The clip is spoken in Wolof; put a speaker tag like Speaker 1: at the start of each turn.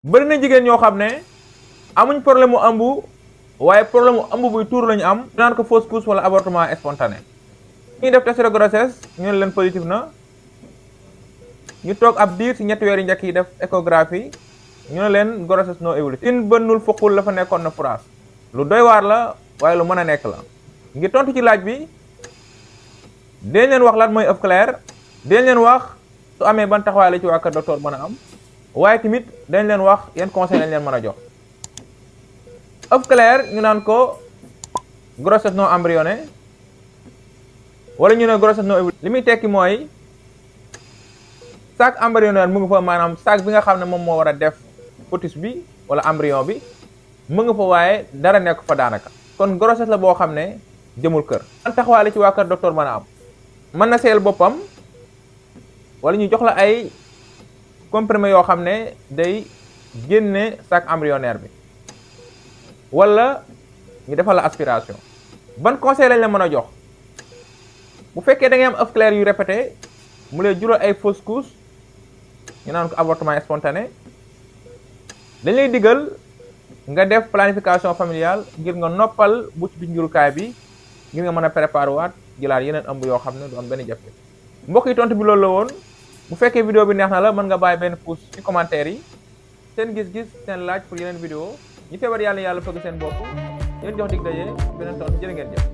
Speaker 1: bari na jigéen ñoo xam ne amuñ problème mu ëmb waaye problème mu ëmb buy tuur lañu am naan ko fausse couche wala avortement spontané. ñuy def test de grossesse ñu ne leen positif na ñu toog ab diir ci ñetti weer yi njëkk yi def échographie ñu ne leen grossesse non évolutive. in bënnul fukkul la fa nekkoon na France lu doy waar la waaye lu mën a nekk la. ngir tontu ci laaj bi dañ leen wax lan mooy œuf clair dañ leen wax su amee ban taxawaay la ci waa kër docteur mën a am waaye tamit dañ leen wax yan conseil lañ leen mën a jox. œuf clair ñu naan ko grossesse non embryonnée wala ñu ne grossesse non évolutive. li muy tekki mooy sac embryonnaire mu ngi fa, maanaam sac bi nga xam ne moom moo war a def fœtus bi wala embryon bi mu nga fa waaye dara nekk fa daanaka. kon grossesse la boo xam ne jëmul kër. ban taxawaay la ci waa kër docteur mën a am mën na seel boppam wala ñu jox la ay comprimé yoo xam ne day génne sac embryonnaire bi wala ñu defal la aspiration. ban conseil lañ la mën a jox bu fekkee da ngay am œuf clair yu répété mu lay jural ay fausse couche ñu naan ko avortement spontané dañ lay digal nga def planification familiale ngir nga noppal bu ci njurukaay bi ngir nga mën a préparer waat jëlaat yeneen ëmb yoo xam ne du am benn jafe. mbokk yi tontu bi loolu la woon bu fekkee vidéo bi neex na la mën nga bàyyi benn pouce ci commentaire yi seen gis-gis seen laaj pour yeneen vidéo ñi feebar yàlla fëgg seen bopp leen jox dig daje beneen tontu jërë ngeen jëf.